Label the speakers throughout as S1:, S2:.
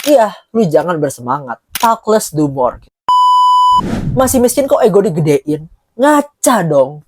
S1: Iya, lu jangan bersemangat. Talk less, do more. Masih miskin kok ego digedein? Ngaca dong.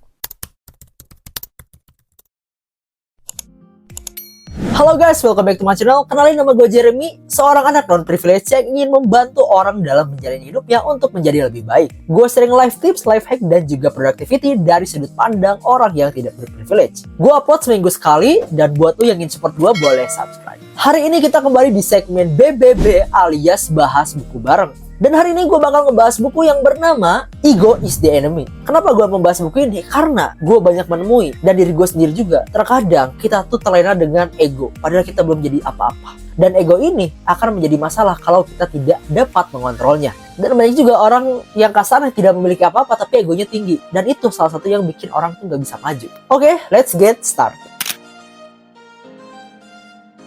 S1: Halo guys, welcome back to my channel. Kenalin, nama gue Jeremy, seorang anak non-privilege yang ingin membantu orang dalam menjalani hidupnya untuk menjadi lebih baik. Gue sering live tips, life hack, dan juga productivity dari sudut pandang orang yang tidak berprivilege. Gue upload seminggu sekali, dan buat lu yang ingin support gue, boleh subscribe. Hari ini kita kembali di segmen BBB alias bahas buku bareng. Dan hari ini gue bakal ngebahas buku yang bernama Ego is the Enemy. Kenapa gue membahas buku ini? Karena gue banyak menemui, dan diri gue sendiri juga, terkadang kita tuh terlena dengan ego, padahal kita belum jadi apa-apa. Dan ego ini akan menjadi masalah kalau kita tidak dapat mengontrolnya. Dan banyak juga orang yang kasarnya tidak memiliki apa-apa tapi egonya tinggi. Dan itu salah satu yang bikin orang tuh gak bisa maju. Oke, let's get started.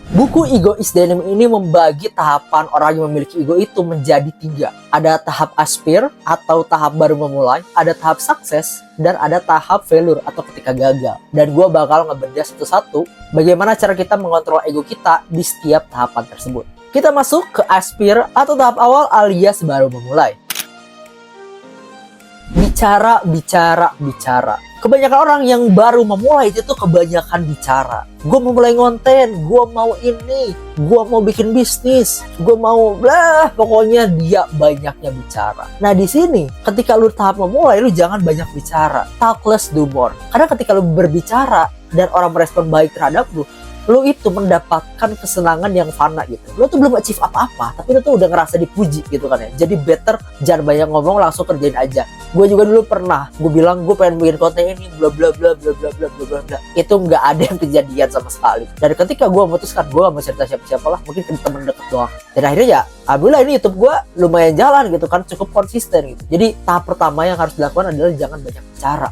S1: Buku Ego is the Enemy ini membagi tahapan orang yang memiliki ego itu menjadi 3. Ada tahap aspir atau tahap baru memulai, ada tahap sukses, dan ada tahap failure atau ketika gagal. Dan gue bakal ngebedah satu-satu bagaimana cara kita mengontrol ego kita di setiap tahapan tersebut. Kita masuk ke aspir atau tahap awal alias baru memulai. Bicara. Kebanyakan orang yang baru memulai itu tuh kebanyakan bicara. Gue mau mulai ngonten, gue mau ini, gue mau bikin bisnis, gue mau blah, pokoknya dia banyaknya bicara. Nah di sini, ketika lu tahap memulai, lu jangan banyak bicara. Talk less, do more. Karena ketika lu berbicara dan orang merespon baik terhadap lu itu mendapatkan kesenangan yang fana gitu. Lu tuh belum achieve apa-apa, tapi lu tuh udah ngerasa dipuji gitu kan ya. Jadi better jangan banyak ngomong, langsung kerjain aja. Gue juga dulu pernah, gue bilang gue pengen bikin konten ini, bla bla bla bla bla bla bla bla. Itu nggak ada yang kejadian sama sekali. Dan ketika gue memutuskan gue gak mau cerita siapa-siapa lah, mungkin ke temen deket doang. Dan akhirnya ya, alhamdulillah ini YouTube gue lumayan jalan gitu kan, cukup konsisten gitu. Jadi tahap pertama yang harus dilakukan adalah jangan banyak bicara.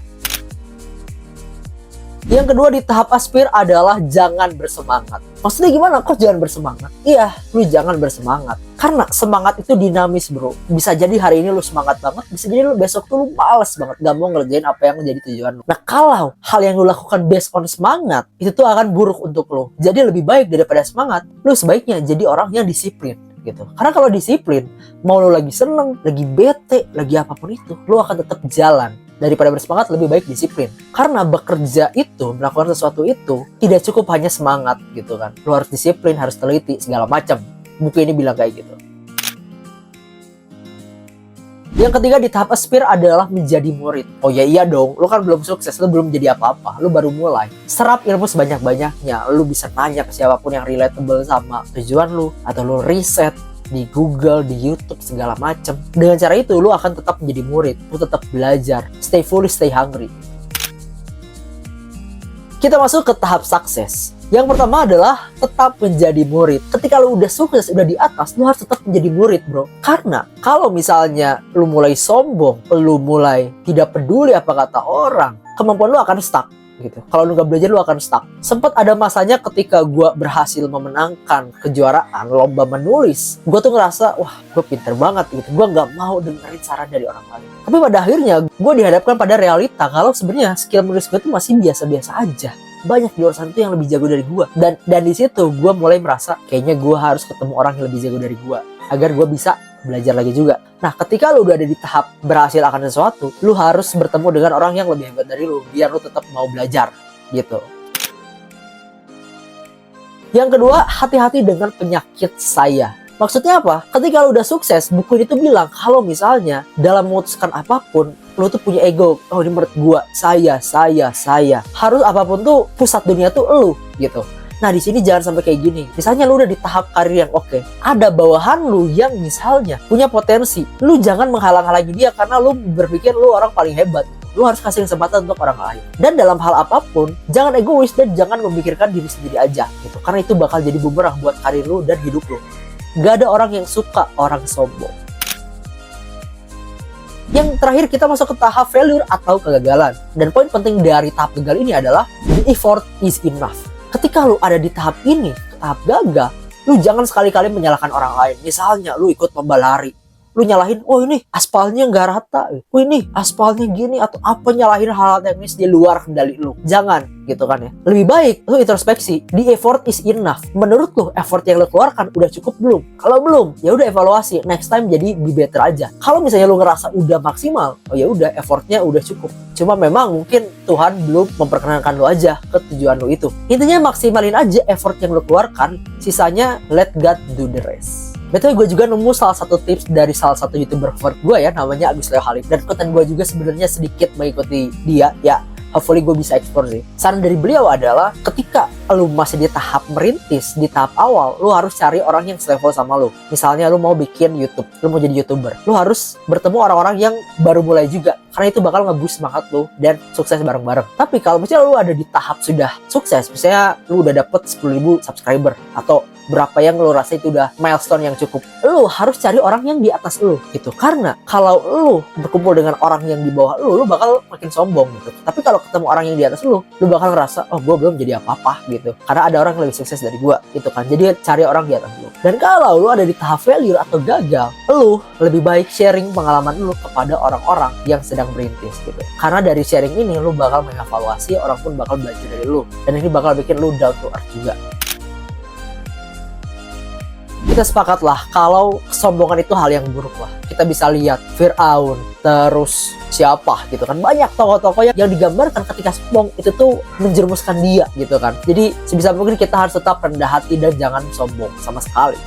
S1: Yang kedua di tahap aspir adalah jangan bersemangat. Maksudnya gimana? Kok jangan bersemangat? Iya, lu jangan bersemangat. Karena semangat itu dinamis bro. Bisa jadi hari ini lu semangat banget, bisa jadi lu besok tuh lu males banget, gak mau ngerjain apa yang menjadi tujuan lu. Nah kalau hal yang lu lakukan based on semangat, itu tuh akan buruk untuk lu. Jadi lebih baik daripada semangat, lu sebaiknya jadi orang yang disiplin gitu. Karena kalau disiplin, mau lu lagi seneng, lagi bete, lagi apapun itu, lu akan tetap jalan. Daripada bersemangat, lebih baik disiplin. Karena bekerja itu, melakukan sesuatu itu tidak cukup hanya semangat gitu kan. Lu harus disiplin, harus teliti, segala macam. Buku ini bilang kayak gitu. Yang ketiga di tahap aspir adalah menjadi murid. Oh ya iya dong, lu kan belum sukses, lu belum jadi apa-apa, lu baru mulai. Serap ilmu sebanyak-banyaknya, lu bisa nanya ke siapapun yang relatable sama tujuan lu, atau lu riset di Google, di YouTube, segala macem. Dengan cara itu lu akan tetap menjadi murid, lu tetap belajar, stay foolish, stay hungry. Kita masuk ke tahap sukses. Yang pertama adalah tetap menjadi murid. Ketika lu udah sukses, udah di atas, lu harus tetap menjadi murid bro. Karena kalau misalnya lu mulai sombong, lu mulai tidak peduli apa kata orang, kemampuan lu akan stuck gitu. Kalau lu gak belajar, lu akan stuck. Sempat ada masanya ketika gue berhasil memenangkan kejuaraan lomba menulis, gue tuh ngerasa wah gue pinter banget gitu, gue gak mau dengerin saran dari orang lain. Tapi pada akhirnya gue dihadapkan pada realita kalau sebenarnya skill menulis gue tuh masih biasa-biasa aja. Banyak di luar sana tuh yang lebih jago dari gue. Dan di situ gue mulai merasa kayaknya gue harus ketemu orang yang lebih jago dari gue agar gue bisa belajar lagi juga. Nah ketika lu udah ada di tahap berhasil akan sesuatu, lu harus bertemu dengan orang yang lebih hebat dari lu biar lu tetap mau belajar gitu. Yang kedua, hati-hati dengan penyakit saya. Maksudnya apa? Ketika lu udah sukses, buku itu bilang kalau misalnya dalam memutuskan apapun, lu tuh punya ego. Oh ini menurut gua, saya. Harus apapun tuh pusat dunia tuh lu gitu. Nah di sini jangan sampai kayak gini. Misalnya lu udah di tahap karir yang oke, ada bawahan lu yang misalnya punya potensi. Lu jangan menghalang-halangi dia karena lu berpikir lu orang paling hebat. Lu harus kasih kesempatan untuk orang lain. Dan dalam hal apapun, jangan egois dan jangan memikirkan diri sendiri aja gitu. Karena itu bakal jadi bumerang buat karir lu dan hidup lu. Gak ada orang yang suka orang sombong. Yang terakhir kita masuk ke tahap failure atau kegagalan. Dan poin penting dari tahap gagal ini adalah the effort is enough. Ketika lu ada di tahap ini, tahap gagal, lu jangan sekali-kali menyalahkan orang lain. Misalnya lu ikut lomba lari, lu nyalahin, oh ini aspalnya nggak rata, oh ini aspalnya gini, atau apa, nyalahin hal-hal teknis di luar kendali lu. Jangan gitu kan ya. Lebih baik lu introspeksi, the effort is enough. Menurut lu effort yang lu keluarkan udah cukup belum? Kalau belum, ya udah evaluasi, next time jadi be better aja. Kalau misalnya lu ngerasa udah maksimal, oh ya udah effortnya udah cukup. Cuma memang mungkin Tuhan belum memperkenankan lu aja ke tujuan lu itu. Intinya maksimalin aja effort yang lu keluarkan, sisanya let God do the rest. Betul, gue juga nemu salah satu tips dari salah satu YouTuber favorit gue ya, namanya Agus Leo Halim. Dan konten gue juga sebenarnya sedikit mengikuti dia ya. Hopefully gue bisa explore sih. Saran dari beliau adalah ketika lu masih di tahap merintis, di tahap awal, lu harus cari orang yang selevel sama lu. Misalnya lu mau bikin YouTube, lu mau jadi YouTuber, lu harus bertemu orang-orang yang baru mulai juga. Karena itu bakal nge-boost semangat lu dan sukses bareng-bareng. Tapi kalau misalnya lu ada di tahap sudah sukses, misalnya lu udah dapet 10.000 subscriber atau berapa yang lu rasa itu udah milestone yang cukup, lu harus cari orang yang di atas lu gitu. Karena kalau lu berkumpul dengan orang yang di bawah lu bakal makin sombong gitu. Tapi kalau ketemu orang yang di atas lu bakal ngerasa, oh gue belum jadi apa-apa gitu, karena ada orang yang lebih sukses dari gue gitu kan. Jadi cari orang di atas lu. Dan kalau lu ada di tahap failure atau gagal, lu lebih baik sharing pengalaman lu kepada orang-orang yang sedang merintis gitu. Karena dari sharing ini lu bakal mengevaluasi, orang pun bakal belajar dari lu, dan ini bakal bikin lu down to earth juga. Kita sepakat lah kalau kesombongan itu hal yang buruk lah. Kita bisa lihat Fir'aun, terus siapa gitu kan, banyak tokoh-tokoh yang digambarkan ketika sombong itu tuh menjerumuskan dia gitu kan. Jadi sebisa mungkin kita harus tetap rendah hati dan jangan sombong sama sekali.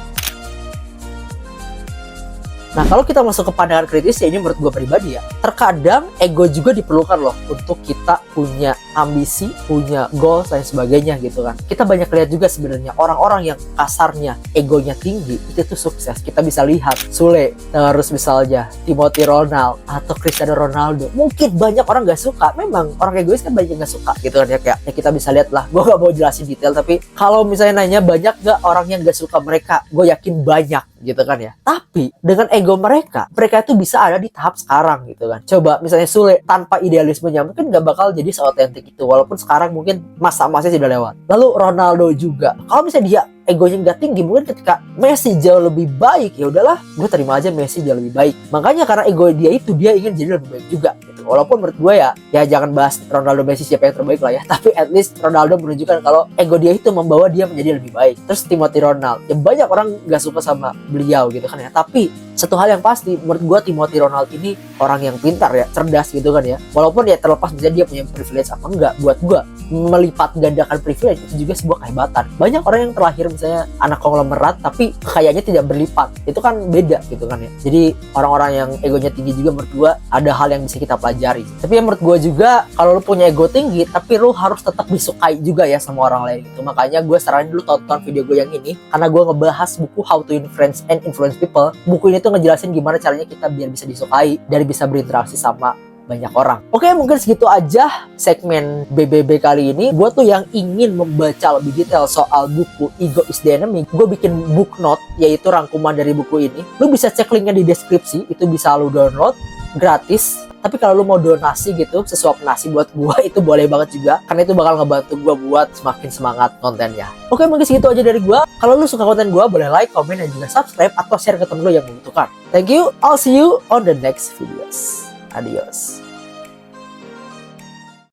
S1: Nah, kalau kita masuk ke pandangan kritis, ya ini menurut gue pribadi ya, terkadang ego juga diperlukan loh untuk kita punya ambisi, punya goals dan sebagainya gitu kan. Kita banyak lihat juga sebenarnya orang-orang yang kasarnya egonya tinggi itu tuh sukses. Kita bisa lihat Sule, terus misalnya Timothy Ronald atau Cristiano Ronaldo. Mungkin banyak orang gak suka, memang orang egois kan banyak yang gak suka gitu kan ya. Kayak ya kita bisa lihat lah, gue gak mau jelasin detail, tapi kalau misalnya nanya banyak gak orang yang gak suka mereka, gue yakin banyak gitu kan ya. Tapi dengan ego mereka itu bisa ada di tahap sekarang gitu kan. Coba misalnya Sule tanpa idealismenya mungkin gak bakal jadi seotentik itu, walaupun sekarang mungkin masa-masanya sudah lewat. Lalu Ronaldo juga, kalau misalnya dia egonya nggak tinggi, mungkin ketika Messi jauh lebih baik, ya udahlah gue terima aja Messi jauh lebih baik. Makanya karena ego dia itu, dia ingin jadi lebih baik juga gitu. Walaupun menurut gue ya jangan bahas Ronaldo Messi siapa yang terbaik lah ya, tapi at least Ronaldo menunjukkan kalau ego dia itu membawa dia menjadi lebih baik. Terus Timothy Ronald, ya banyak orang nggak suka sama beliau gitu kan ya, tapi satu hal yang pasti menurut gue, Timothy Ronald ini orang yang pintar ya, cerdas gitu kan ya. Walaupun ya terlepas misalnya dia punya privilege apa enggak, buat gue melipat gandakan privilege itu juga sebuah kehebatan. Banyak orang yang terlahir misalnya anak konglomerat tapi kekayaannya tidak berlipat, itu kan beda gitu kan ya. Jadi orang-orang yang egonya tinggi juga menurut gue ada hal yang bisa kita pelajari. Tapi ya menurut gue juga kalau lu punya ego tinggi tapi lu harus tetap disukai juga ya sama orang lain gitu. Makanya gue saranin dulu tonton video gue yang ini, karena gue ngebahas buku How to Influence and Influence People. Buku ini tuh ngejelasin gimana caranya kita biar bisa disukai dan bisa berinteraksi sama banyak orang. Oke, mungkin segitu aja segmen BBB kali ini. Buat tuh yang ingin membaca lebih detail soal buku Ego is the Enemy, gue bikin book note, yaitu rangkuman dari buku ini. Lu bisa cek linknya di deskripsi, itu bisa lu download gratis. Tapi kalau lu mau donasi gitu, sesuap nasi buat gua, itu boleh banget juga, karena itu bakal ngebantu gua buat semakin semangat kontennya. Oke, mungkin segitu aja dari gua. Kalau lu suka konten gua, boleh like, komen, dan juga subscribe atau share ke temen lu yang membutuhkan. Thank you, I'll see you on the next videos. Adios.